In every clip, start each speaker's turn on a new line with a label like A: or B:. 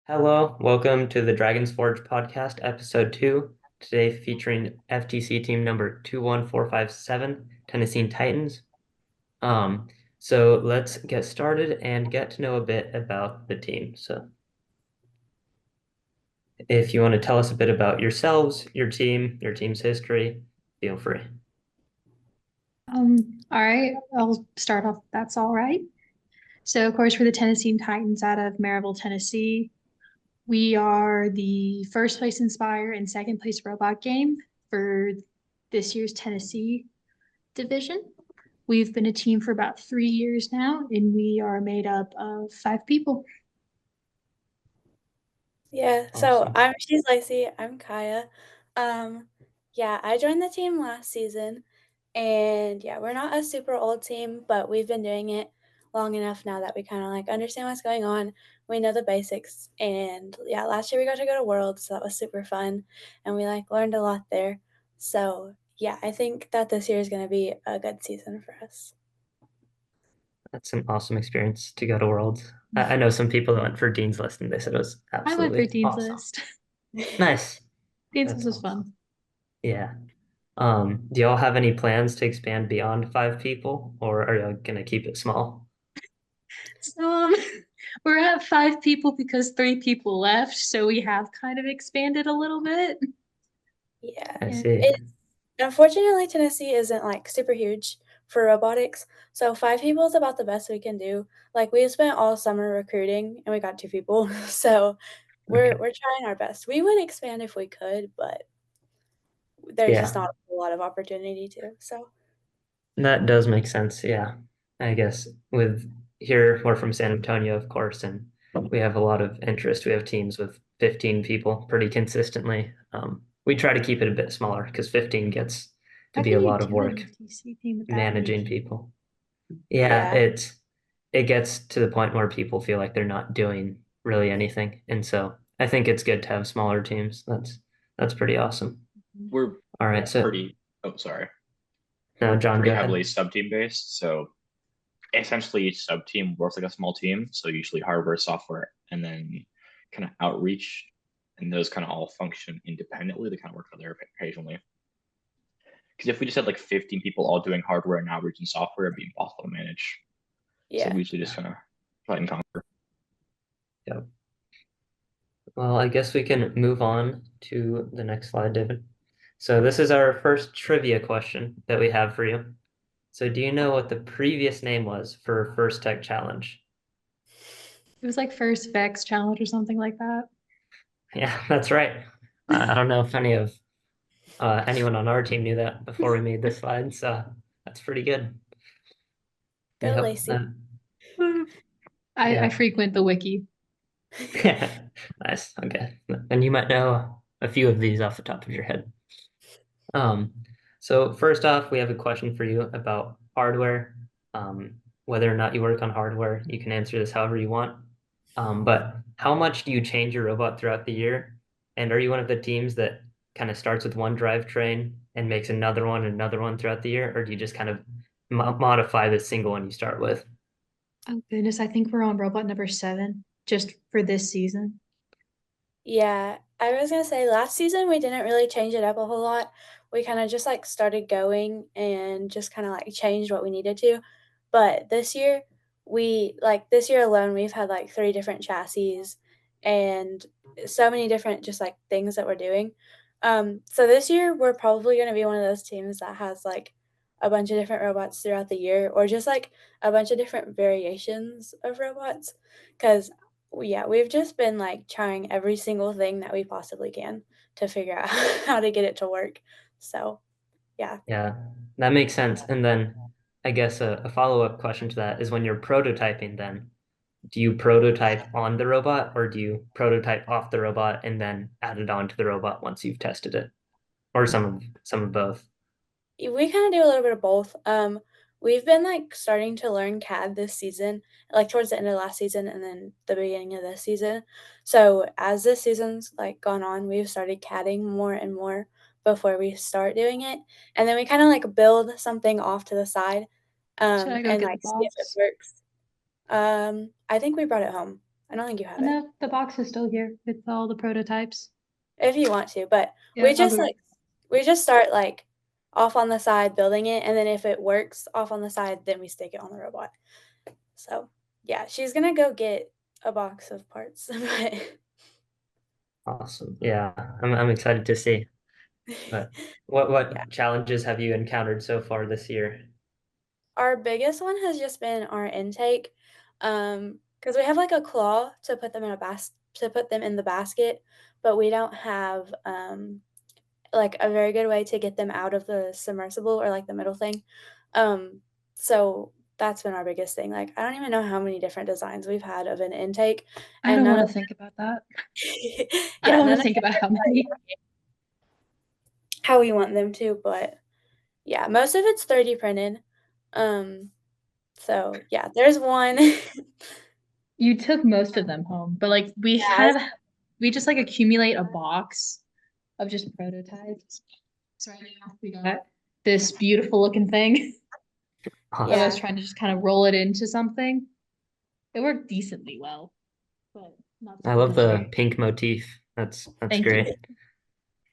A: Hello, welcome to the Dragon's Forge podcast, episode 2. Today featuring FTC team number 21457, Tennessine Titans. Um, so let's get started and get to know a bit about the team. So if you want to tell us a bit about yourselves, your team's history, feel free.
B: All right, I'll start off. That's all right. So, of course, we're the Tennessine Titans out of Maryville, Tennessee. We are the first place Inspire and second place Robot game for this year's Tennessee division. We've been a team for about 3 years now, and we are made up of 5 people.
C: Yeah, so
A: Awesome.
C: she's Lacey, I'm Kaya. Um, yeah, I joined the team last season, and yeah, we're not a super old team, but we've been doing it long enough now that we kind of like understand what's going on. We know the basics, and yeah, last year we got to go to Worlds, so that was super fun, and we like learned a lot there. So yeah, I think that this year is going to be a good season for us.
A: That's an awesome experience to go to Worlds. I know some people that went for Dean's List and they said it was
B: I went for
A: absolutely
B: Dean's
A: awesome.
B: List.
A: Nice.
B: Dean's List
A: That's
B: was
A: awesome.
B: fun.
A: Yeah. Do y'all have any plans to expand beyond 5 people, or are y'all gonna keep it small?
B: So, we're at 5 people because 3 people left, so we have kind of expanded a little bit.
C: Yeah.
A: I
B: Yeah.
A: see.
C: It's unfortunately, Tennessee isn't, like, super huge for robotics, so 5 people is about the best we can do. Like, we spent all summer recruiting, and we got 2 people, so we're
A: Okay.
C: we're trying our best. We would expand if we could, but there's just
A: Yeah,
C: not a lot of opportunity to, so
A: that does make sense. Yeah. I guess with here, we're from San Antonio, of course, and we have a lot of interest. We have teams with 15 people pretty consistently. We try to keep it a bit smaller because 15 gets to
B: How
A: be
B: can
A: a
B: you
A: lot of
B: do an
A: work
B: FTC team with that
A: managing
B: many?
A: people. Yeah,
C: yeah.
A: it gets to the point where people feel like they're not doing really anything. And so I think it's good to have smaller teams. That's pretty awesome.
D: We're
A: All right, so
D: pretty, oh, sorry.
A: now
D: We're
A: John,
D: pretty
A: go ahead.
D: heavily sub-team based. So essentially each sub-team works like a small team. So usually hardware, software, and then kind of outreach. And those kind of all function independently. They kind of work together occasionally. Because if we just had like 15 people all doing hardware and outreach and software, it'd be impossible to manage. So
C: Yeah.
D: we usually just kind of fight and conquer.
A: Yeah. Well, I guess we can move on to the next slide, David. So this is our first trivia question that we have for you. So do you know what the previous name was for First Tech Challenge?
B: It was like first Vex challenge or something like that.
A: Yeah, that's right. I don't know if anyone on our team knew that before we made this slide, so that's pretty good.
C: Go
A: Yep.
C: Lacey.
B: I
A: Yeah.
B: frequent the wiki.
A: Nice. Okay. And you might know a few of these off the top of your head. Um, so first off, we have a question for you about hardware. Um, Whether or not you work on hardware, you can answer this however you want. But how much do you change your robot throughout the year? And are you one of the teams that kind of starts with one drivetrain and makes another one throughout the year, or do you just kind of modify the single one you start with?
B: Oh goodness, I think we're on robot number 7 just for this season.
C: Yeah, I was gonna say last season we didn't really change it up a whole lot. We kind of just like started going and just kind of like changed what we needed to. But this year alone, we've had like 3 different chassis and so many different just like things that we're doing. So this year we're probably gonna be one of those teams that has like a bunch of different robots throughout the year, or just like a bunch of different variations of robots. Because yeah, we've just been, like, trying every single thing that we possibly can to figure out how to get it to work. So, yeah.
A: Yeah, that makes sense. And then I guess a follow-up question to that is when you're prototyping, then do you prototype on the robot or do you prototype off the robot and then add it on to the robot once you've tested it? Or some of both?
C: We kinda do a little bit of both. We've been, like, starting to learn CAD this season, like, towards the end of last season and then the beginning of this season. So, as this season's, like, gone on, we've started CADing more and more before we start doing it, and then we kinda, like, build something off to the side,
B: Should I go
C: and,
B: get the
C: like, see if it
B: box?
C: works. I think we brought it home. I don't think you have
B: And
C: it.
B: the box is still here with all the prototypes.
C: If you want to, but
B: Yeah,
C: we
B: I'll
C: just
B: go.
C: like we just start like off on the side building it, and then if it works off on the side, then we stick it on the robot. So yeah, she's gonna go get a box of parts.
A: Awesome. Yeah, I'm excited to see. But
C: Yeah.
A: what challenges have you encountered so far this year?
C: Our biggest one has just been our intake, because we have like a claw to put them in a to put them in the basket, but we don't have like a very good way to get them out of the submersible or like the middle thing. Um, so that's been our biggest thing. Like I don't even know how many different designs we've had of an intake,
B: I
C: and
B: don't
C: none
B: want
C: of
B: to think about that. I
C: yeah,
B: don't want
C: none
B: to
C: of
B: think
C: them
B: about how
C: are
B: many.
C: how we want them to, but yeah, most of it's 3D printed. Um, so yeah, there's one.
B: You took most of them home, but like
C: Yeah,
B: we just like accumulate a box of just prototypes. So right now we got this beautiful looking thing of us
C: yeah,
A: Awesome.
B: trying to just kind of roll it into something. It worked decently well, but not
A: I
B: super
A: love the
B: great.
A: pink motif. That's
B: Thank you.
A: great.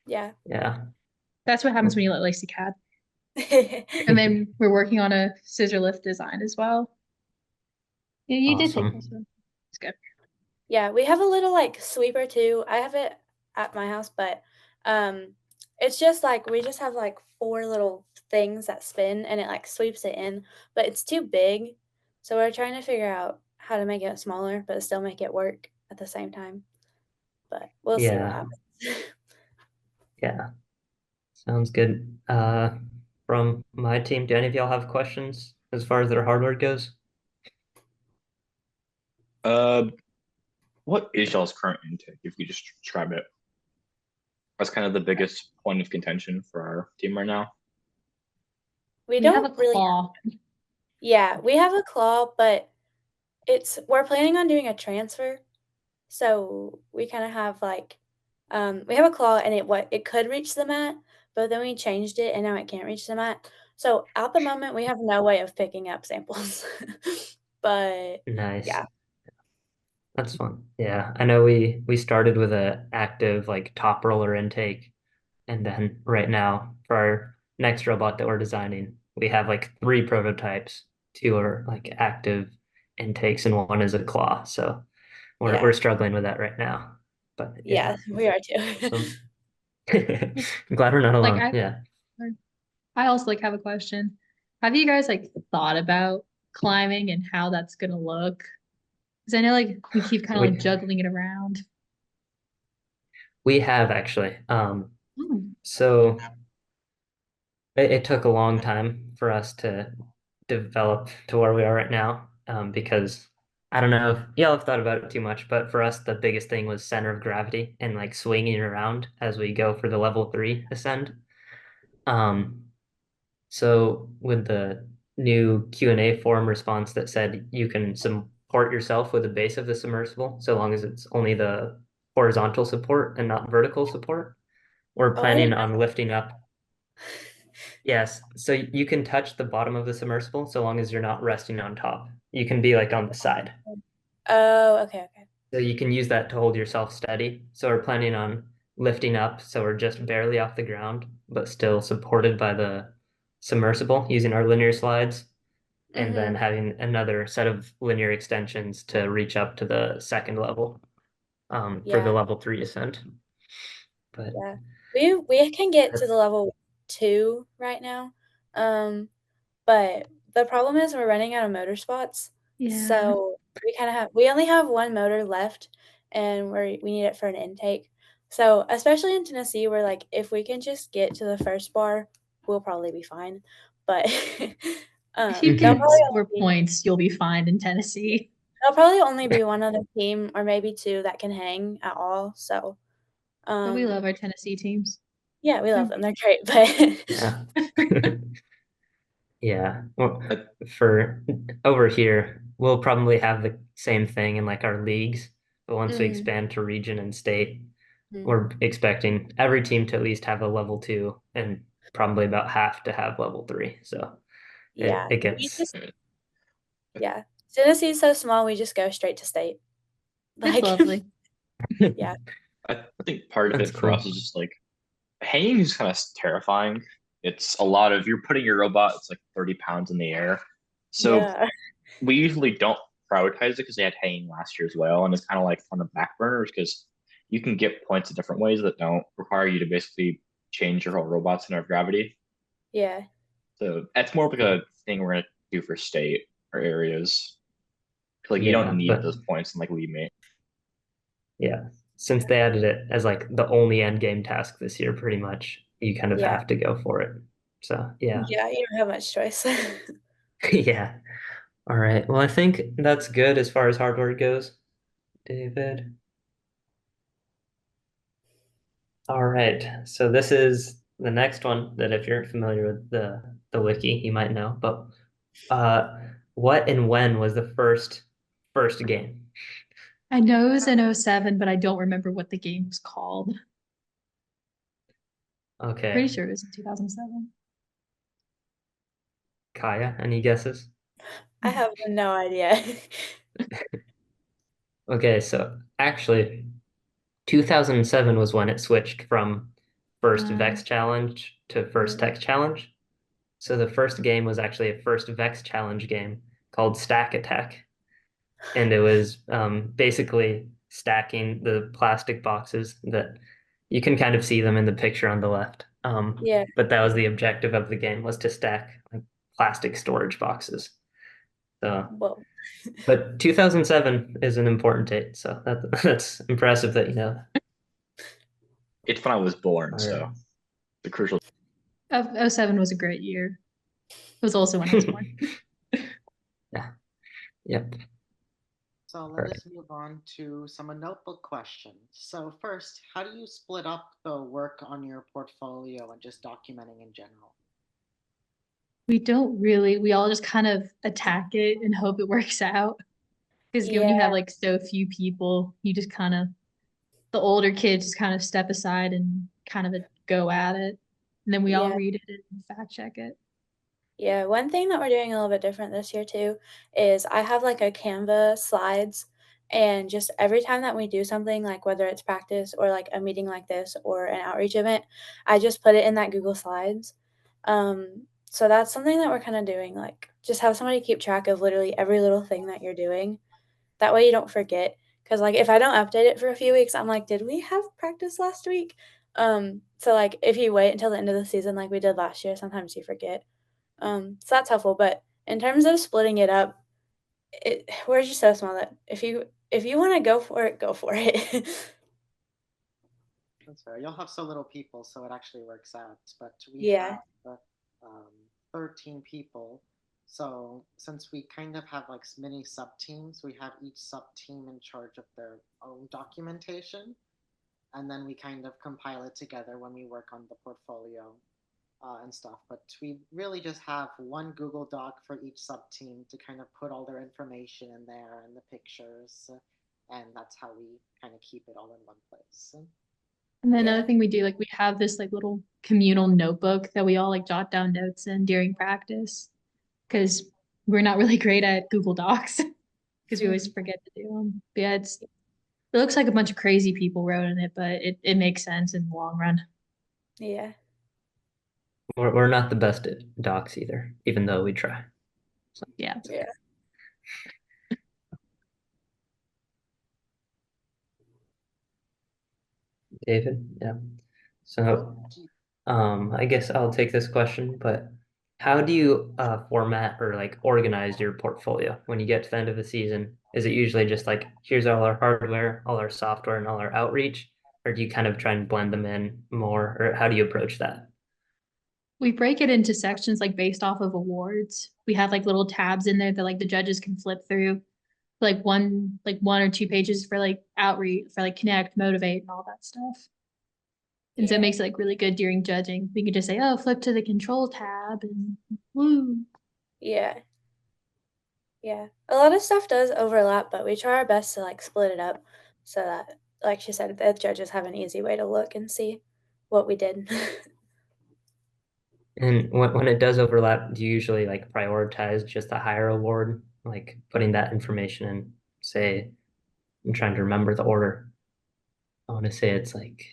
C: yeah.
A: Yeah.
B: That's what happens when you let Lacey CAD. And then we're working on a scissor lift design as well. Yeah, you did take most of
A: Awesome.
B: them. It's good.
C: Yeah, we have a little like sweeper too. I have it at my house, but um it's just like we just have like four little things that spin and it like sweeps it in, but it's too big. So we're trying to figure out how to make it smaller but still make it work at the same time. But we'll see what
A: Yeah.
C: happens.
A: Yeah. Sounds good. From my team, do any of y'all have questions as far as their hardware goes?
D: Uh, what is y'all's current intake? If you just describe it, that's kind of the biggest point of contention for our team right now.
C: We
B: We have a
C: don't really
B: claw.
C: yeah, we have a claw, but it's we're planning on doing a transfer. So we kind of have like we have a claw and it could reach the mat, but then we changed it and now it can't reach the mat. So at the moment we have no way of picking up samples. But
A: Nice.
C: yeah.
A: That's fun. Yeah. I know we started with a active like top roller intake, and then right now for our next robot that we're designing, we have like three prototypes. Two are like active intakes and one is a claw. So we're
C: Yeah.
A: struggling with that right now. But
C: Yeah,
A: yeah,
C: we are too.
A: awesome. I'm glad we're not
B: Like
A: alone. Yeah.
B: I also like have a question. Have you guys like thought about climbing and how that's gonna look? Because I know like we keep kind of like
A: We
B: juggling it around.
A: we have actually.
B: Hmm.
A: So it took a long time for us to develop to where we are right now. Because I don't know if y'all have thought about it too much, but for us, the biggest thing was center of gravity and like swinging around as we go for the level 3 ascend. Um, so with the new Q&A forum response that said you can support yourself with the base of the submersible, so long as it's only the horizontal support and not vertical support, we're
C: Oh, I
A: planning
C: didn't
A: on lifting up. Yes, so you can touch the bottom of the submersible so long as you're not resting on top. You can be like on the side.
C: know. Oh, okay, okay.
A: So you can use that to hold yourself steady. So we're planning on lifting up so we're just barely off the ground, but still supported by the submersible using our linear slides, and then
C: Mm-hmm.
A: having another set of linear extensions to reach up to the second level for the
C: Yeah,
A: level 3 ascent. But
C: yeah. We can get to the level 2 right now. Um But the problem is we're running out of motor spots,
B: Yeah.
C: so we only have 1 motor left, and we need it for an intake. So, especially in Tennessee, we're like, if we can just get to the first bar, we'll probably be fine. But,
B: If you
C: there'll
B: can
C: probably
B: score
C: only be
B: points, you'll be fine in Tennessee.
C: there'll probably only be 1 other team or maybe 2 that can hang at all, so,
B: But we
C: um,
B: love our Tennessee teams.
C: yeah, we love
B: They're
C: them, they're great, but
A: yeah. Yeah. Well,
D: I,
A: for over here, we'll probably have the same thing in like our leagues, but once we
C: Mhm,
A: expand to region and state,
C: mhm.
A: we're expecting every team to at least have a level 2 and probably about half to have level 3. So it,
C: Yeah,
A: it
C: we
A: gets
C: just yeah. Tennessee's so small, we just go straight to state.
B: It's
C: Like,
B: lovely.
C: yeah,
D: I think part of
A: That's
D: it for us
A: cool.
D: is just like hanging is kind of terrifying. It's a lot of you're putting your robot, it's like 30 pounds in the air. So
C: yeah,
D: we usually don't prioritize it because they had hanging last year as well. And it's kind of like on the back burners because you can get points in different ways that don't require you to basically change your whole robot center of gravity.
C: yeah,
D: So that's more of like a thing we're gonna do for state or areas. Like you don't
A: Yeah,
D: need
A: but
D: those points in like lead mate.
A: yeah, since they added it as like the only end game task this year, pretty much, you kind of
C: yeah,
A: have to go for it. So yeah,
C: yeah. You don't have much choice.
A: yeah. All right. Well, I think that's good as far as hardware goes, David. All right. So this is the next one that if you're familiar with the wiki, you might know. But uh, what and when was the first game?
B: I know it was in '07, but I don't remember what the game was called. Pretty
A: Okay,
B: sure it was in 2007.
A: Kaya, any guesses?
C: I have no idea.
A: Okay, so actually, 2007 was when it switched from first Vex
B: Um,
A: Challenge to first Tech Challenge. So the first game was actually a first Vex Challenge game called Stack Attack. And it was basically stacking the plastic boxes that you can kind of see them in the picture on the left.
C: Yeah,
A: But that was the objective of the game was to stack like plastic storage boxes. So,
C: well,
A: but 2007 is an important date, so that's impressive that you know.
D: It's when I was born,
A: All
D: so
A: right.
D: the crucial.
B: '07 was a great year. It was also when I was born.
A: Yeah. Yep.
E: So
A: All
E: let
A: right.
E: us move on to some notebook questions. So first, how do you split up the work on your portfolio and just documenting in general?
B: We don't really, we all just kind of attack it and hope it works out. Because when you have
C: yeah,
B: like so few people, you just kind of, the older kids just kind of step aside and kind of go at it. And then we all
C: yeah.
B: read it and fact check it.
C: Yeah, one thing that we're doing a little bit different this year too is I have like a Canva slides, and just every time that we do something, like whether it's practice or like a meeting like this or an outreach event, I just put it in that Google Slides. So that's something that we're kind of doing, like just have somebody keep track of literally every little thing that you're doing. That way you don't forget. Because like if I don't update it for a few weeks, I'm like, did we have practice last week? So like if you wait until the end of the season like we did last year, sometimes you forget. So that's helpful. But in terms of splitting it up, we're just so small that if you want to go for it, go for it.
E: That's fair. You'll have so little people, so it actually works out. But we
C: Yeah,
E: have um, 13 people. So since we kind of have like mini sub teams, we have each sub team in charge of their own documentation. And then we kind of compile it together when we work on the portfolio and stuff. But we really just have one Google Doc for each sub team to kind of put all their information in there and the pictures. And that's how we kind of keep it all in one place.
B: And then
C: yeah,
B: another thing we do, like we have this like little communal notebook that we all like jot down notes in during practice because we're not really great at Google Docs because we always
C: mhm,
B: forget to do them. But yeah, it looks like a bunch of crazy people wrote in it, but it makes sense in the long run.
C: yeah,
A: We're not the best at docs either, even though we try. So,
B: Yeah.
C: yeah.
A: David, yeah.
E: How
A: So
E: do you,
A: I guess I'll take this question, but how do you format or like organize your portfolio when you get to the end of the season? Is it usually just like, here's all our hardware, all our software, and all our outreach? Or do you kind of try and blend them in more? Or how do you approach that?
B: We break it into sections like based off of awards. We have like little tabs in there that like the judges can flip through. Like one or two pages for like outreach, for like connect, motivate, and all that stuff. And so it
C: Yeah,
B: makes it like really good during judging. We can just say, oh, flip to the control tab and woo.
C: yeah, yeah. A lot of stuff does overlap, but we try our best to like split it up so that, like she said, the judges have an easy way to look and see what we did.
A: And when it does overlap, do you usually like prioritize just a higher award, like putting that information in, say, I'm trying to remember the order. I want to say it's like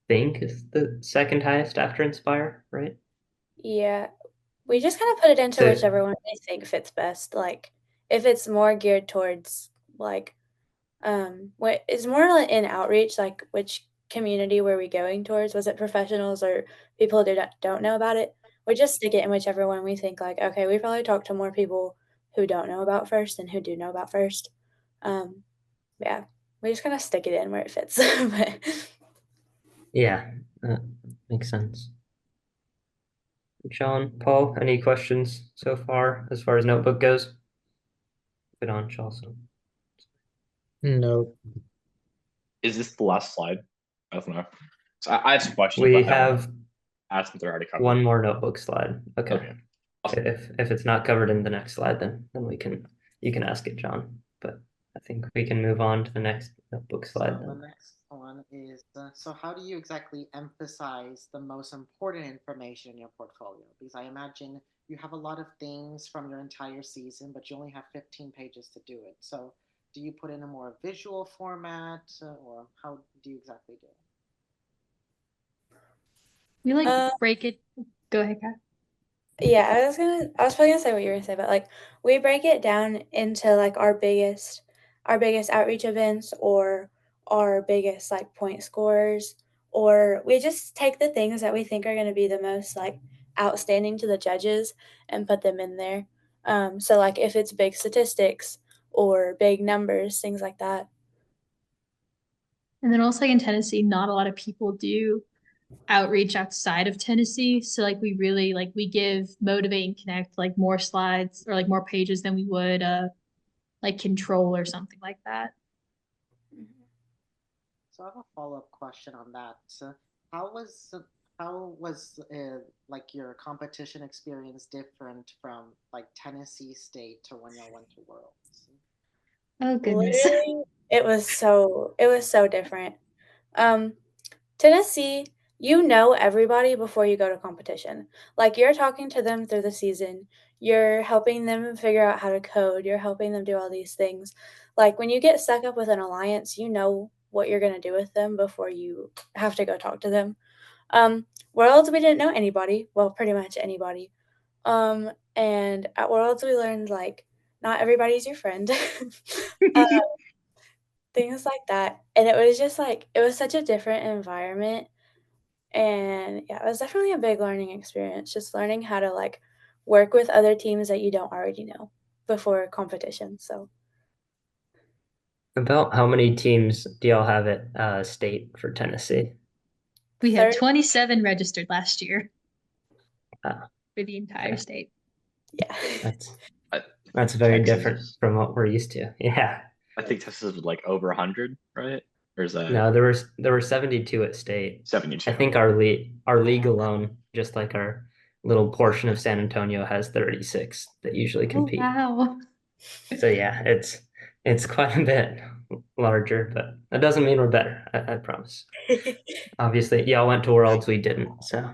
A: Think is the second highest after Inspire, right?
C: Yeah. We just kind of put it into
A: So
C: whichever one we think fits best. Like if it's more geared towards like what is more like in outreach, like which community were we going towards? Was it professionals or people who don't know about it? We just stick it in whichever one we think like, okay, we probably talk to more people who don't know about first than who do know about first. Um, yeah, we just kind of stick it in where it fits. But
A: yeah, that makes sense. John, Paul, any questions so far as notebook goes? Good on, Chelsea.
F: No.
D: Is this the last slide? I don't know. So I have some questions,
A: We
D: but I don't want
A: have
D: to ask them they're already covered.
A: one more notebook slide. Okay.
D: Okay. Awesome.
A: If it's not covered in the next slide, then you can ask it, John. But I think we can move on to the next notebook slide
E: So the
A: then.
E: next one is, so how do you exactly emphasize the most important information in your portfolio? Because I imagine you have a lot of things from your entire season, but you only have 15 pages to do it. So do you put in a more visual format, or how do you exactly do it?
B: We like
C: uh,
B: break it. Go ahead, Kat.
C: yeah, I was probably gonna say what you were gonna say, but like we break it down into like our biggest outreach events or our biggest like point scores, or we just take the things that we think are gonna be the most like outstanding to the judges and put them in there. So like if it's big statistics or big numbers, things like that.
B: And then also like in Tennessee, not a lot of people do outreach outside of Tennessee. So like we really like we give Motivate and Connect like more slides or like more pages than we would like Control or something like that.
E: So I have a follow-up question on that. So how was how was like your competition experience different from like Tennessee State to when y'all went to Worlds?
B: Oh goodness.
C: Literally, it was so different. Um, Tennessee, you know everybody before you go to competition. Like you're talking to them through the season. You're helping them figure out how to code. You're helping them do all these things. Like when you get stuck up with an alliance, you know what you're going to do with them before you have to go talk to them. Worlds, we didn't know anybody. Well, pretty much anybody. And at Worlds, we learned like not everybody's your friend. uh, things like that. And it was just like, it was such a different environment. And yeah, it was definitely a big learning experience, just learning how to like work with other teams that you don't already know before competition. So
A: About how many teams do y'all have at state for Tennessee?
B: We had
C: 30,
B: 27 registered last year
A: Uh,
B: for the entire
A: okay.
B: state.
C: yeah.
A: That's
D: I
A: that's
D: think
A: very
D: Texas
A: different
D: is-
A: from what we're used to. Yeah.
D: I think Texas was like over 100, right? Or is that
A: No, there were 72 at state.
D: 72?
A: I think our league alone, just like our little portion of San Antonio, has 36 that usually
B: Oh
A: compete.
B: wow.
A: So yeah, it's quite a bit larger, but that doesn't mean we're better. I promise. Obviously, y'all went to Worlds, we didn't. So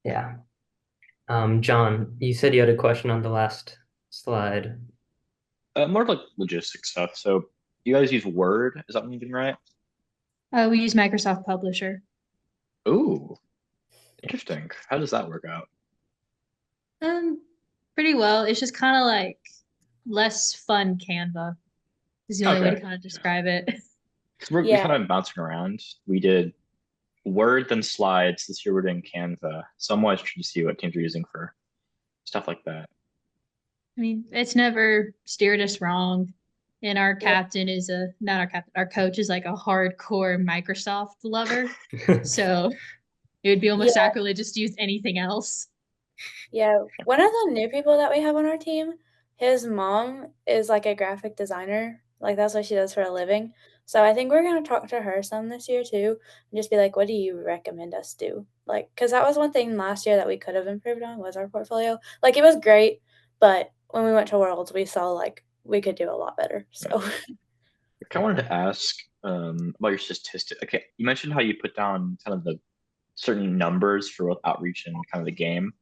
A: yeah. John, you said you had a question on the last slide.
D: More of like logistics stuff. So you guys use Word? Is that what I'm getting right?
B: We use Microsoft Publisher.
D: Ooh, interesting. How does that work out?
B: Um, Pretty well. It's just kind of like less fun Canva is the only way to
D: Okay.
B: kind of describe it.
D: Because we
C: Yeah.
D: kind of been bouncing around. We did Word, then slides. This year we're doing Canva. So I'm always trying to see what teams are using for stuff like that.
B: I mean, it's never steered us wrong. And our
C: Yeah.
B: captain is not our captain, our coach is like a hardcore Microsoft lover. So it would be almost
C: Yeah.
B: sacrilegious to use anything else.
C: Yeah. One of the new people that we have on our team, his mom is like a graphic designer. Like that's what she does for a living. So I think we're gonna talk to her some this year too, and just be like, what do you recommend us do? Like, because that was one thing last year that we could have improved on was our portfolio. Like it was great, but when we went to Worlds, we saw like we could do a lot better. So
D: I kind of wanted to ask about your statistic. Okay, you mentioned how you put down kind of the certain numbers for both outreach and kind of the game.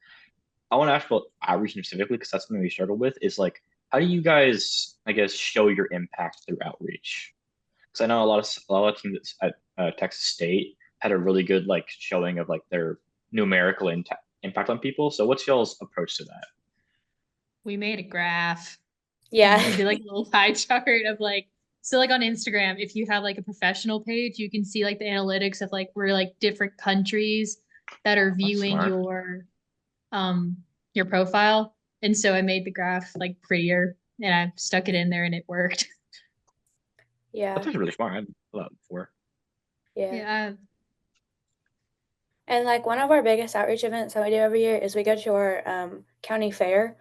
D: I want to ask about outreach specifically because that's something we struggle with. Is like how do you guys, I guess, show your impact through outreach? Because I know a lot of teams at Texas State had a really good like showing of like their numerical impact on people. So what's y'all's approach to that?
B: We made a graph.
C: Yeah.
B: We did like a little pie chart of like, so like on Instagram, if you have like a professional page, you can see like the analytics of like where like different countries that are
D: That's
B: viewing
D: smart.
B: um your profile. And so I made the graph like prettier and I stuck it in there and it worked.
C: Yeah.
D: That's actually really smart. I hadn't thought of that before.
C: Yeah.
B: Yeah.
C: And like one of our biggest outreach events that we do every year is we go to our county fair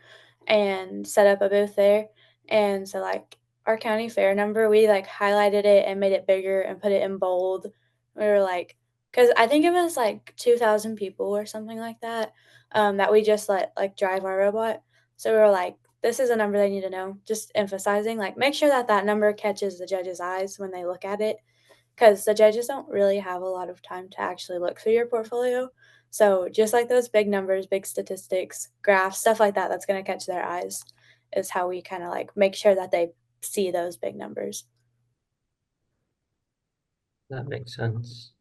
C: and set up a booth there. And so like our county fair number, we like highlighted it and made it bigger and put it in bold. We were like, because I think it was like 2,000 people or something like that, that we just let like drive our robot. So we were like, this is a number they need to know. Just emphasizing like make sure that that number catches the judge's eyes when they look at it because the judges don't really have a lot of time to actually look through your portfolio. So just like those big numbers, big statistics, graphs, stuff like that, that's going to catch their eyes is how we kind of like make sure that they see those big numbers.
A: That makes sense.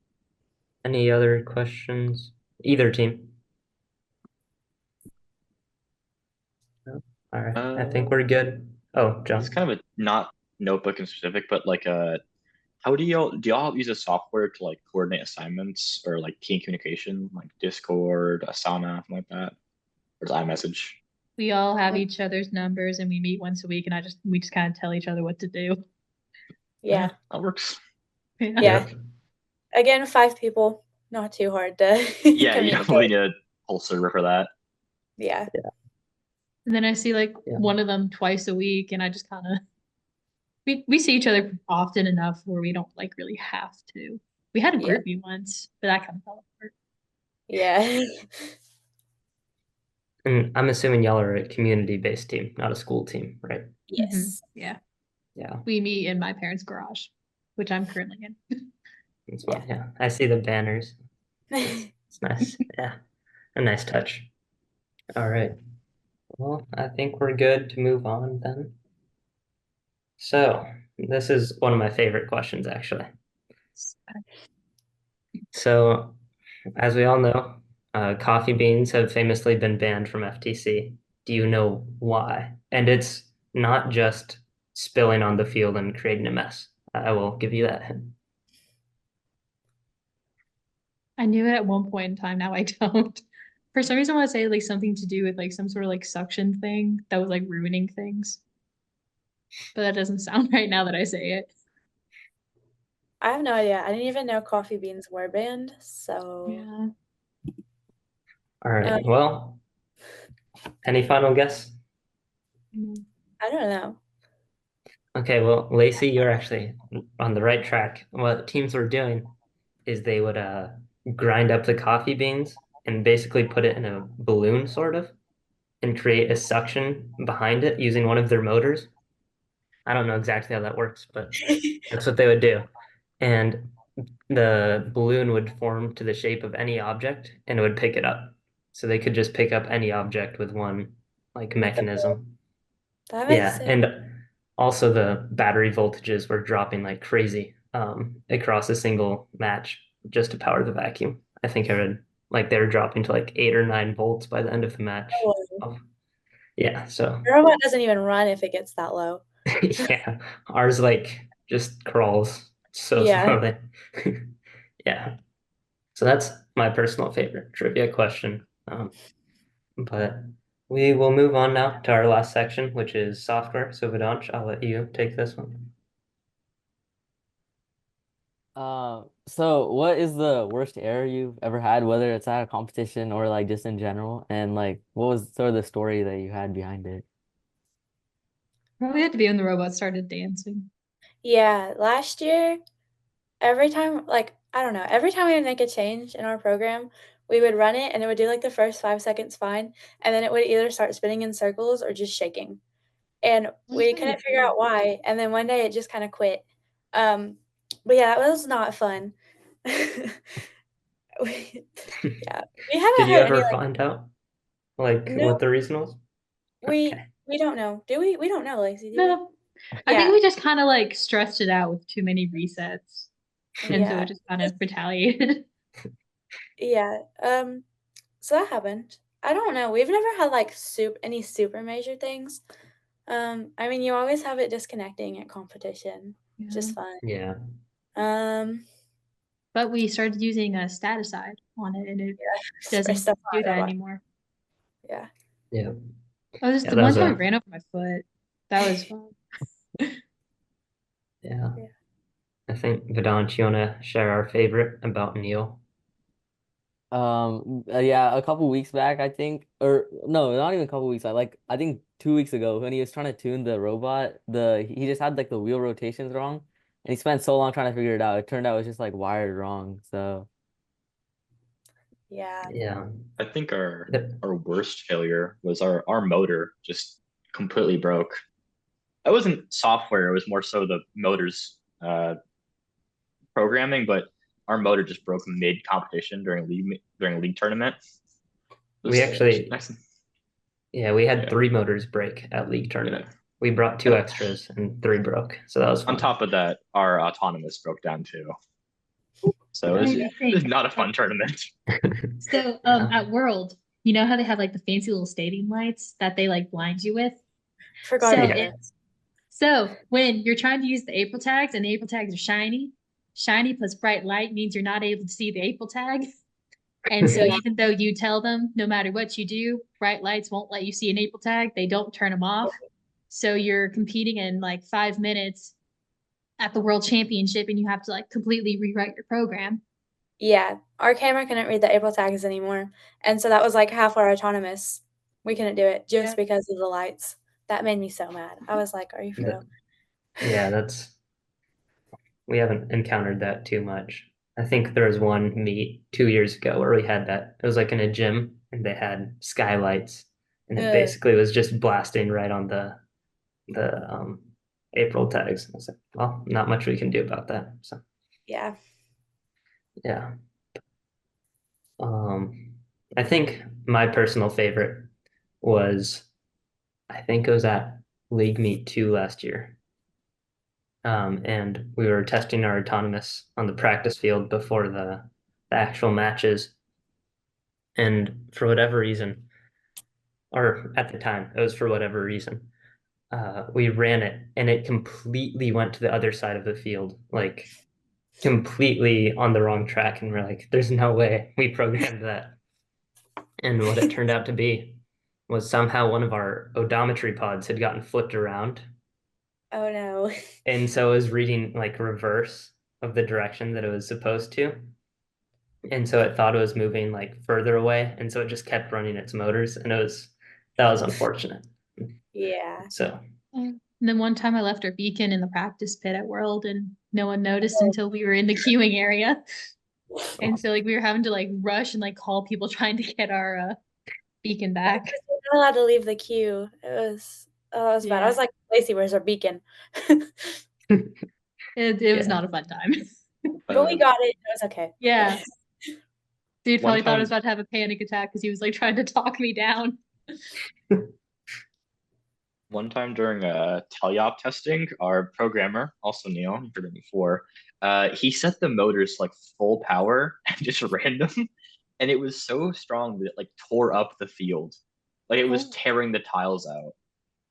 A: Any other questions? Either team? No? All right. I think we're good. Oh,
D: This is
A: John.
D: kind of a not notebook in specific, but like how do y'all use a software to like coordinate assignments or like team communication, like Discord, Asana, something like that, or does iMessage?
B: We all have each other's numbers and we meet once a week and we just kind of tell each other what to do.
C: Yeah.
D: That works.
B: Yeah.
C: Yeah.
A: Yep.
C: Again, 5 people, not too hard to
D: Yeah, you definitely
C: communicate.
D: need a whole server for that.
C: Yeah.
B: And then I see like
A: Yeah.
B: one of them twice a week and I just kind of we see each other often enough where we don't like really have to. We had a
C: Yeah.
B: group meet once, but that kind of fell apart.
C: Yeah.
A: And I'm assuming y'all are a community-based team, not a school team, right?
C: Yes.
B: Yeah.
A: Yeah.
B: We meet in my parents' garage, which I'm currently in.
A: That's
C: Yeah.
A: one. Yeah. I see the banners. It's nice. Yeah. A nice touch. All right. Well, I think we're good to move on then. So, this is one of my favorite questions, actually. So, as we all know, coffee beans have famously been banned from FTC. Do you know why? And it's not just spilling on the field and creating a mess. I will give you that hint.
B: I knew it at one point in time, now I don't. For some reason, I want to say like something to do with like some sort of like suction thing that was like ruining things. But that doesn't sound right now that I say it.
C: I have no idea. I didn't even know coffee beans were banned. So,
B: Yeah.
A: All right.
C: um,
A: Well, any final guess?
C: I don't know.
A: Okay, well, Lacey, you're actually on the right track. What teams were doing is they would grind up the coffee beans and basically put it in a balloon, sort of, and create a suction behind it using one of their motors. I don't know exactly how that works, but that's what they would do. And the balloon would form to the shape of any object and it would pick it up. So they could just pick up any object with one like
C: What the
A: mechanism.
C: That makes
A: Yeah,
C: sense.
A: and also the battery voltages were dropping like crazy across a single match just to power the vacuum. I think I read like they were dropping to like 8 or 9 volts by the end of the match.
C: Oh,
A: Oh, yeah, so
C: the robot doesn't even run if it gets that low.
A: yeah, ours like just crawls so
C: Yeah.
A: slowly. Yeah, so that's my personal favorite trivia question. But we will move on now to our last section, which is software. So Vedansh, I'll let you take this one.
F: So what is the worst error you've ever had, whether it's at a competition or like just in general? And like, what was sort of the story that you had behind it?
B: Probably had to be when the robot started dancing.
C: Yeah. Last year, every time, like, I don't know, every time we would make a change in our program, we would run it and it would do like the first 5 seconds fine. And then it would either start spinning in circles or just shaking. And we couldn't figure out why. And then one day it just kind of quit. Um, but yeah, that was not fun. We, yeah, we
A: Did
C: haven't
A: you
C: had any
A: ever
C: like
A: find out like
C: no.
A: what the reason was?
C: We
A: Okay.
C: We don't know. Do we? We don't know, Lacey, do we?
B: No, I think we just kind of like stressed it out with too many resets. And so
C: Yeah.
B: it just kind of retaliated.
C: Yeah. So that happened. I don't know. We've never had like any super major things. I mean, you always have it disconnecting at competition, which is
B: Yeah.
C: fun.
A: Yeah.
B: But we started using a staticide on it, and it
C: For
B: doesn't
C: stuff
B: do
C: on
B: that
C: robot.
B: anymore.
C: Yeah.
A: Yeah.
B: Oh, this
A: Yeah,
B: the
A: that
B: one
A: was
B: time I
A: a
B: ran over my foot. That was fun.
A: yeah.
C: Yeah.
A: I think Vedant, you wanna share our favorite about Neil?
F: Yeah, a couple weeks back, I think, or no, not even a couple weeks back, like I think 2 weeks ago when he was trying to tune the robot, he just had like the wheel rotations wrong, and he spent so long trying to figure it out. It turned out it was just like wired wrong. So
C: Yeah.
A: Yeah.
D: I think
A: Yep.
D: our worst failure was our motor just completely broke. It wasn't software, it was more so the motor's programming, but our motor just broke mid competition during a league tournament. It
A: We
D: was
A: actually,
D: nice.
A: yeah, we had
D: Yeah.
A: 3 motors break at league tournament.
D: Yeah.
A: We brought 2 extras and 3 broke, so that was
D: On
A: fun.
D: top of that, our autonomous broke down too. So
B: That
D: it
B: made me
D: was
B: think.
D: not a fun tournament.
B: So,
A: Yeah.
B: at World, you know how they have like the fancy little stadium lights that they like blind you with?
C: Forgot
B: So
C: about
A: Yeah.
C: this.
B: So when you're trying to use the April tags and the April tags are shiny, shiny plus bright light means you're not able to see the April tag. And so
C: Yeah.
B: even though you tell them no matter what you do, bright lights won't let you see an April tag, they don't turn them off. So you're competing in like 5 minutes at the World Championship and you have to like completely rewrite your program.
C: Yeah. Our camera couldn't read the April tags anymore. And so that was like half our autonomous. We couldn't do it just because of the lights. That made me so mad. I was like, are you for real?
A: Yeah, we haven't encountered that too much. I think there was one meet 2 years ago where we had that. It was like in a gym and they had skylights and it basically was just blasting right on the April tags. I was like, well, not much we can do about that. So
C: Yeah.
A: yeah. I think my personal favorite was I think it was at League Meet 2 last year. And we were testing our autonomous on the practice field before the actual matches. And for whatever reason, or at the time, it was for whatever reason, we ran it and it completely went to the other side of the field, like completely on the wrong track. And we're like, there's no way we programmed that. And what it turned out to be was somehow one of our odometry pods had gotten flipped around.
C: Oh no.
A: And so it was reading like reverse of the direction that it was supposed to. And so it thought it was moving like further away. And so it just kept running its motors. And that was unfortunate.
C: Yeah.
A: So
B: And then one time I left our beacon in the practice pit at World and no one noticed until we were in the queuing area. And so like we were having to like rush and like call people trying to get our beacon back.
C: We're not allowed to leave the queue. It was bad. I was like, Lacey, where's our beacon?
B: It was
A: Yeah.
B: not a fun time.
C: But we got it. It was okay.
B: Yeah. Dude
D: One
B: probably thought I
D: time-
B: was about to have a panic attack because he was like trying to talk me down.
D: One time during teleop testing, our programmer, also Neil, you've heard him before, he set the motors like full power and just random, and it was so strong that it like tore up the field, like it was tearing the tiles out.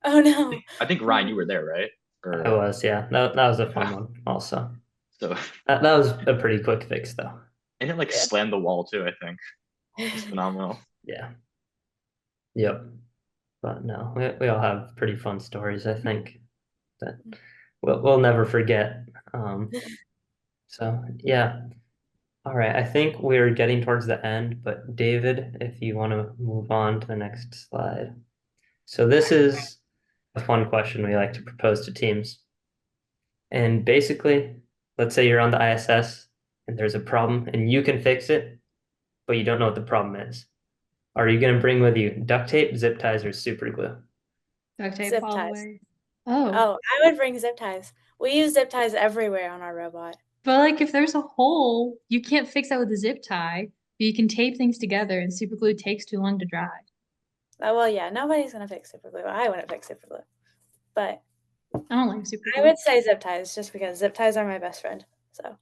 C: Oh no.
D: I think Ryan, you were there, right?
A: I was, yeah. That was a fun
D: Yeah.
A: one also.
D: So
A: That was a pretty quick fix though.
D: and it like slammed the wall too, I think. It's phenomenal.
A: Yeah. Yep. But no, we all have pretty fun stories, I think, that we'll never forget. So yeah. All right. I think we're getting towards the end, but David, if you want to move on to the next slide. So this is a fun question we like to propose to teams. And basically, let's say you're on the ISS and there's a problem and you can fix it, but you don't know what the problem is. Are you going to bring with you duct tape, zip ties, or super glue?
B: Duct tape
C: Zip
B: all the
C: ties.
B: way. Oh.
C: Oh, I would bring zip ties. We use zip ties everywhere on our robot.
B: But like if there's a hole, you can't fix that with a zip tie. But you can tape things together and super glue takes too long to dry.
C: Well, yeah, nobody's gonna pick super glue. I wouldn't pick super glue, but
B: I don't like super
C: I
B: glue.
C: would say zip ties just because zip ties are my best friend. So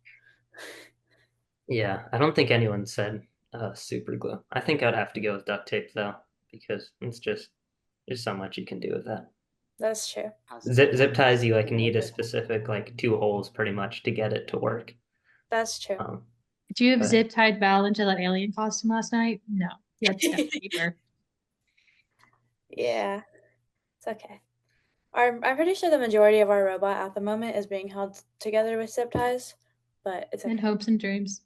A: Yeah, I don't think anyone said super glue. I think I'd have to go with duct tape though, because it's just there's so much you can do with that.
C: that's true.
E: Has
A: Zip ties, you like
E: to
A: need a
E: with
A: specific like two holes pretty much to get it to work.
C: That's true.
A: Um,
B: Do you have
A: but
B: zip tied Val into that alien costume last night? No, you had to step deeper.
C: Yeah, it's okay. I'm pretty sure the majority of our robot at the moment is being held together with zip ties, but it's
B: And
C: okay.
B: hopes and dreams.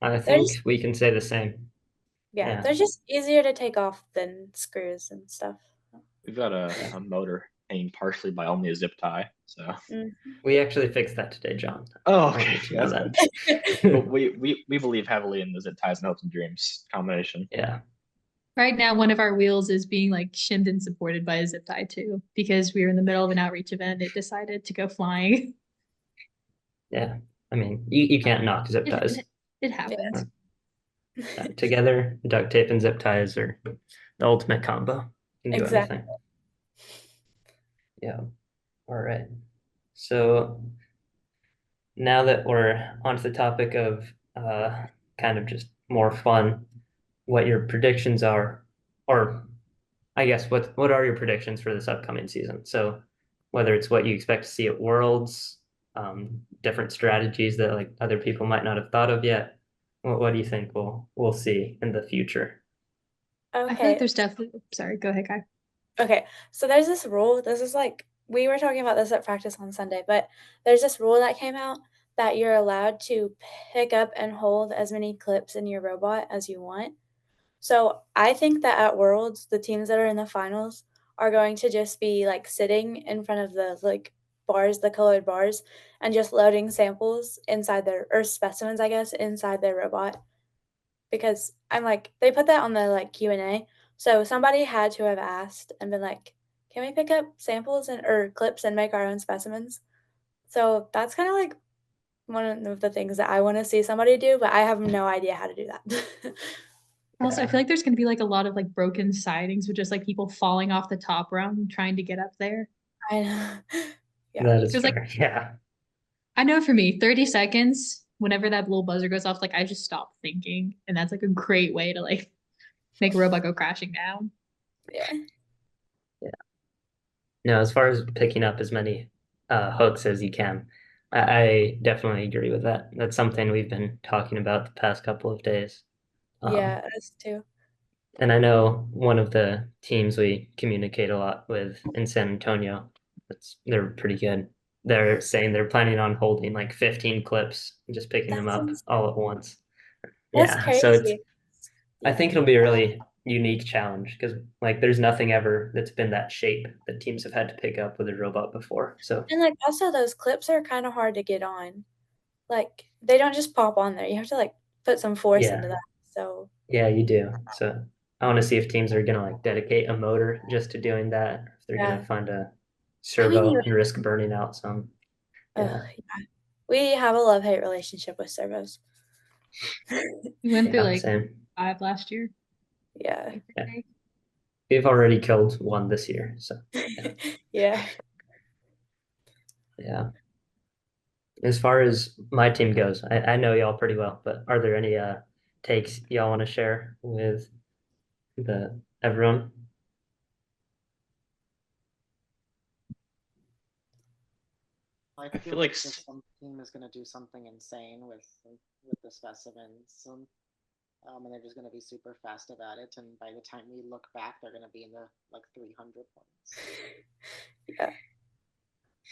A: I
C: They're
A: think
C: just
A: we can say the same.
C: yeah,
A: Yeah,
C: they're just easier to take off than screws and stuff.
D: We've got
A: yeah.
D: a motor hanging partially by only a zip tie. So
C: Mm.
A: We actually fixed that today, John.
D: oh,
A: I
D: okay,
A: wanted to know
D: that's good. But
A: that.
D: we believe heavily in the zip ties and hopes and dreams combination.
A: Yeah,
B: Right now, one of our wheels is being like shimmed and supported by a zip tie too, because we were in the middle of an outreach event. It decided to go flying.
A: yeah. I mean, you can't knock zip
B: It,
A: ties.
B: it, it happens.
A: Together, duct tape and zip ties are the ultimate combo. You can do
C: Exactly.
A: anything. Yeah. All right. So now that we're onto the topic of kind of just more fun, what your predictions are, or I guess what are your predictions for this upcoming season? So whether it's what you expect to see at Worlds, different strategies that like other people might not have thought of yet. What do you think we'll see in the future?
B: I feel like
C: Okay.
B: there's definitely. Sorry, go ahead, Kai.
C: Okay. So there's this rule. This is like we were talking about this at practice on Sunday, but there's this rule that came out that you're allowed to pick up and hold as many clips in your robot as you want. So I think that at Worlds, the teams that are in the finals are going to just be like sitting in front of the like bars, the colored bars, and just loading samples inside their or specimens, I guess, inside their robot. Because I'm like, they put that on the like Q&A. So somebody had to have asked and been like, can we pick up samples and or clips and make our own specimens? So that's kind of like one of the things that I want to see somebody do, but I have no idea how to do that.
B: Also, I
A: Yeah,
B: feel like there's gonna be like a lot of like broken sidings with just like people falling off the top rung trying to get up there.
C: I know. Yeah.
A: that is
B: Because like
A: fair. Yeah,
B: I know for me, 30 seconds, whenever that little buzzer goes off, like I just stop thinking. And that's like a great way to like make a robot go crashing down.
C: Yeah.
A: yeah. No, as far as picking up as many hooks as you can, I definitely agree with that. That's something we've been talking about the past couple of days.
C: Yeah,
A: Um,
C: us too.
A: and I know one of the teams we communicate a lot with in San Antonio, they're pretty good. They're saying they're planning on holding like 15 clips and just picking them
C: That's
A: up
C: ins
A: all at once.
C: that's
A: Yeah, so
C: crazy.
A: I
C: Yeah.
A: think it'll be a really unique challenge because like there's nothing ever that's been that shape that teams have had to pick up with a robot before. So
C: And, like, also those clips are kinda hard to get on. Like, they don't just pop on there. You have to, like, put some force into
A: yeah,
C: that. So,
A: yeah, you do. So I want to see if teams are gonna like dedicate a motor just to doing that, or if they're gonna
C: yeah.
A: find a
C: I mean,
A: servo
C: you
A: and risk burning out some.
C: ugh,
A: Yeah,
C: yeah. We have a love-hate relationship with servos.
B: We went through
A: yeah,
B: like
A: same.
B: 5 last year.
C: Yeah.
B: Give or
A: Yeah,
B: take.
A: we've already killed one this year. So yeah,
C: Yeah.
A: yeah. As far as my team goes, I know y'all pretty well, but are there any takes y'all want to share with the everyone?
E: I
D: I
E: feel
D: feel like
E: like this some team is gonna do something insane with the specimens, and they're just gonna be super fast about it. And by the time we look back, they're gonna be in the like 300 points.
C: Yeah.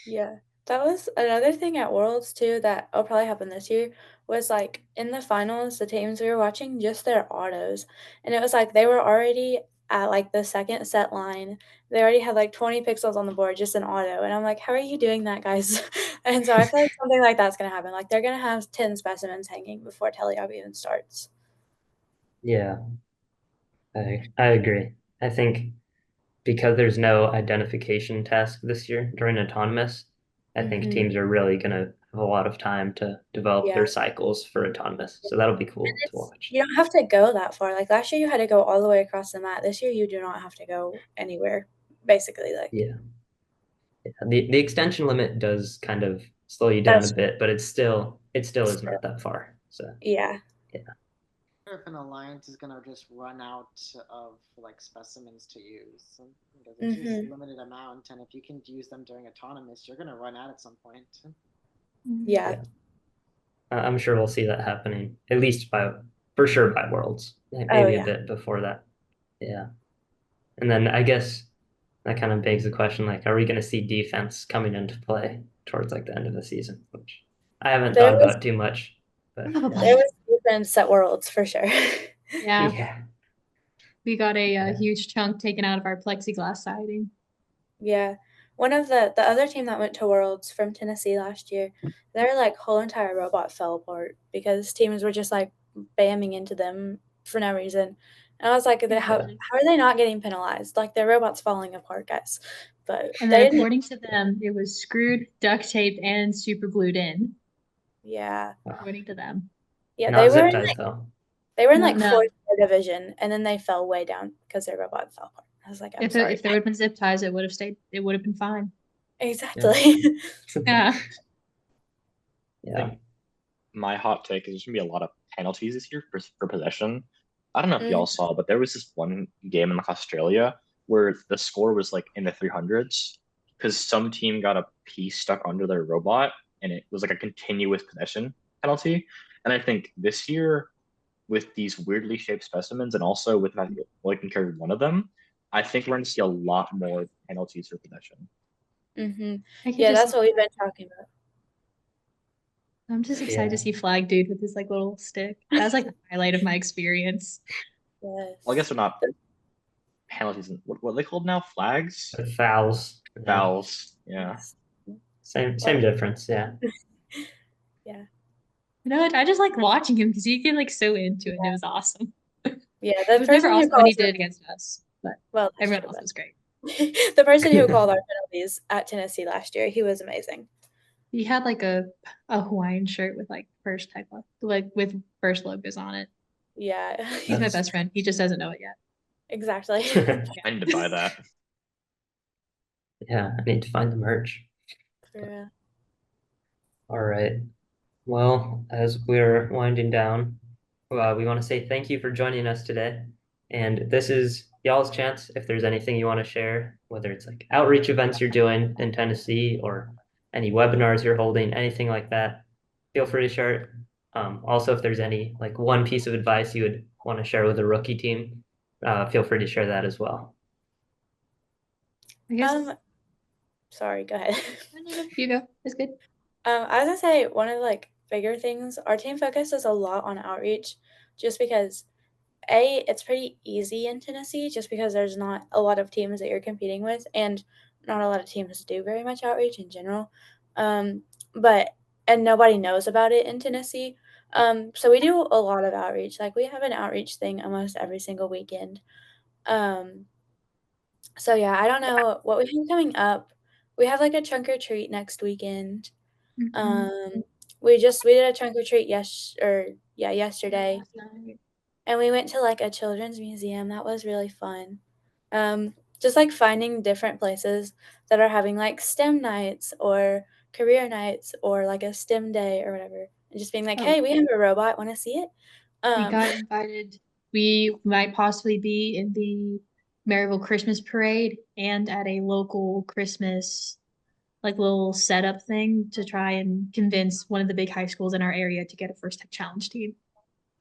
C: Yeah. That was another thing at Worlds too that'll probably happen this year was like in the finals, the teams we were watching, just their autos. And it was like they were already at like the second set line. They already had like 20 pixels on the board, just an auto. And I'm like, how are you doing that, guys? And so I feel like something like that's gonna happen. Like they're gonna have 10 specimens hanging before teleop even starts.
A: Yeah, I agree. I think because there's no identification task this year during autonomous, I think
C: Mhm.
A: teams are really gonna have a lot of time to develop
C: Yeah.
A: their cycles for autonomous. So that'll be cool to watch.
C: You don't have to go that far. Like last year, you had to go all the way across the mat. This year, you do not have to go anywhere. Basically, like
A: Yeah. The extension limit does kind of slow you down a
C: that's
A: bit, but it still is not that far. So
C: yeah.
E: If an alliance is gonna just run out of like specimens to use, because it's just
C: Mhm.
E: a limited amount, and if you can use them during autonomous, you're gonna run out at some point.
C: Yeah.
A: Yeah. I'm sure we'll see that happening, at least for sure by Worlds,
C: Oh,
A: maybe a
C: yeah.
A: bit before that. Yeah. And then I guess that kind of begs the question, like, are we going to see defense coming into play towards like the end of the season? Which I haven't
C: There
A: thought
C: was
A: about too much, but
B: Probably.
C: there was defense at Worlds for sure.
B: Yeah,
A: yeah.
B: we got a
A: Yeah.
B: huge chunk taken out of our plexiglass siding.
C: Yeah. One of the other team that went to Worlds from Tennessee last year, their like whole entire robot fell apart because teams were just like bamming into them for no reason. And I was like, how are they not getting penalized? Like their robot's falling apart, guys. But
B: And
C: they
B: then
C: didn't.
B: according to them, it was screwed, duct taped, and super glued in,
C: Yeah.
B: according to them.
C: Yeah,
A: Not zip ties though.
C: they were in
B: No,
C: like
B: no.
C: fourth division, and then they fell way down because their robot fell apart. I was like, I'm sorry.
B: If there would have been zip ties, it would have stayed. It would have been fine.
C: Exactly.
B: Yeah.
A: Yeah.
D: My hot take is there's gonna be a lot of penalties this year for possession. I don't know if
C: Mm.
D: y'all saw, but there was this one game in like Australia where the score was like in the 300s because some team got a piece stuck under their robot and it was like a continuous possession penalty. And I think this year, with these weirdly shaped specimens and also with that only can carry one of them, I think we're going to see a lot more penalties for possession.
C: Mm-hmm.
B: I could
C: Yeah,
B: just,
C: that's what we've been talking about.
B: I'm just excited to
A: Yeah.
B: see Flag Dude with his like little stick. That was like the highlight of my experience.
C: Yes.
D: Well, I guess they're not penalties. What are they called now? Flags?
A: The fouls. Yeah.
D: Fouls. Yeah.
A: Same
C: Well-
A: difference. Yeah.
C: Yeah.
B: You know what? I just like watching him because he get like so into it, and it was awesome.
C: Yeah,
B: It
C: the
B: was never
C: person who
B: awesome when he
C: calls
B: did it against us, but
C: well, that's
B: everyone
C: true,
B: else
C: but-
B: was great.
C: the person who called our penalties at Tennessee last year, he was amazing.
B: He had like a Hawaiian shirt with like first type of like with first logos on it.
C: Yeah.
B: He's my best friend. He just doesn't know it yet.
C: Exactly.
D: I need to buy that.
A: Yeah, I need to find the merch.
C: For real.
A: All right. Well, as we're winding down, we want to say thank you for joining us today. And this is y'all's chance if there's anything you want to share, whether it's like outreach events you're doing in Tennessee or any webinars you're holding, anything like that, feel free to share it. Also, if there's any like one piece of advice you would want to share with the rookie team, feel free to share that as well.
B: I guess
C: Sorry, go ahead.
B: no, you go. It's good.
C: I was gonna say one of the like bigger things, our team focuses a lot on outreach just because it's pretty easy in Tennessee just because there's not a lot of teams that you're competing with and not a lot of teams do very much outreach in general. But and nobody knows about it in Tennessee. So we do a lot of outreach. Like we have an outreach thing almost every single weekend. So yeah, I don't know what we have coming up. We have like a trunk or treat next weekend. We did a trunk or treat yesterday.
B: Last night.
C: And we went to like a children's museum. That was really fun. Just like finding different places that are having like STEM nights or career nights or like a STEM day or whatever. And just being like,
B: Oh.
C: hey, we have a robot. Want to see it?
B: We got invited. We might possibly be in the Maryville Christmas parade and at a local Christmas like little setup thing to try and convince one of the big high schools in our area to get a first tech challenge team.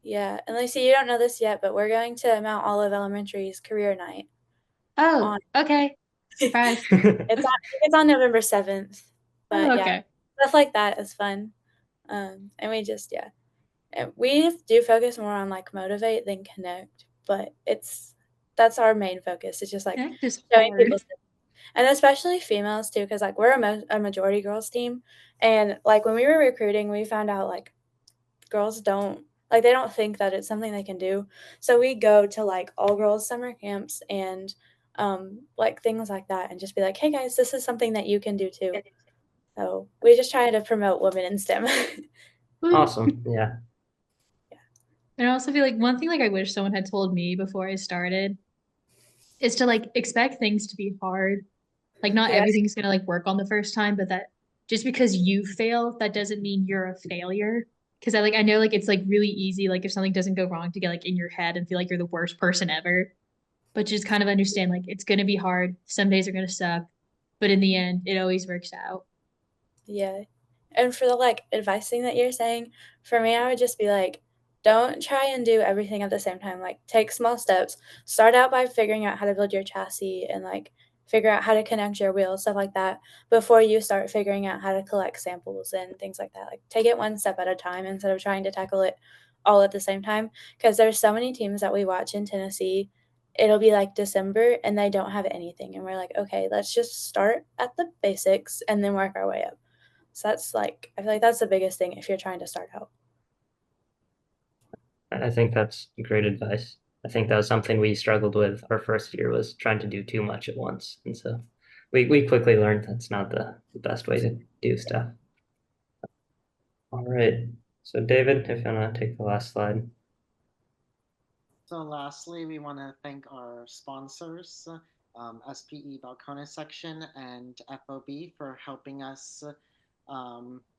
C: Yeah. And Lacey, you don't know this yet, but we're going to Mount Olive Elementary's career night.
B: Oh, okay. Surprise.
C: It's on November 7th. But
B: Oh,
C: yeah,
B: okay.
C: stuff like that is fun. And we just, yeah. And we do focus more on like motivate than connect, but that's our main focus. It's just like
B: Connect is
C: showing
B: hard.
C: people, and especially females too, because like we're a majority girls team, and like when we were recruiting, we found out like girls don't like they don't think that it's something they can do. So we go to like all girls summer camps and like things like that, and just be like, hey guys, this is something that you can do too. So we just try to promote women in STEM.
A: Awesome. Yeah.
B: And I also feel like one thing like I wish someone had told me before I started is to like expect things to be hard. Like not
C: Yeah.
B: everything's gonna like work on the first time, but that just because you fail, that doesn't mean you're a failure. Cause I know like it's like really easy, like if something doesn't go wrong to get like in your head and feel like you're the worst person ever. But just kind of understand like it's gonna be hard. Some days are gonna suck, but in the end, it always works out.
C: Yeah. And for the like advice thing that you're saying, for me, I would just be like, don't try and do everything at the same time. Like, take small steps. Start out by figuring out how to build your chassis and like figure out how to connect your wheels, stuff like that, before you start figuring out how to collect samples and things like that. Like, take it one step at a time instead of trying to tackle it all at the same time. Because there's so many teams that we watch in Tennessee. It'll be like December and they don't have anything. And we're like, okay, let's just start at the basics and then work our way up. So that's like, I feel like that's the biggest thing if you're trying to start out.
A: I think that's great advice. I think that was something we struggled with our first year was trying to do too much at once. And so we quickly learned that's not the best way to do stuff. All right. So David, if you want to take the last slide.
E: So lastly, we want to thank our sponsors, SPE Balcones section and FOB for helping us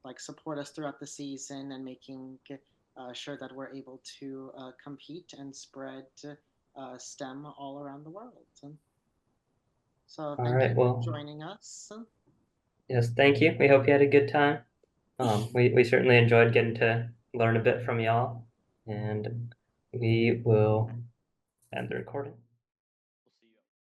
E: like support us throughout the season and making sure that we're able to compete and spread STEM all around the world. So
A: All
E: thank
A: right.
E: you
A: Well,
E: for joining us.
A: yes, thank you. We hope you had a good time. We certainly enjoyed getting to learn a bit from y'all, and we will end the recording.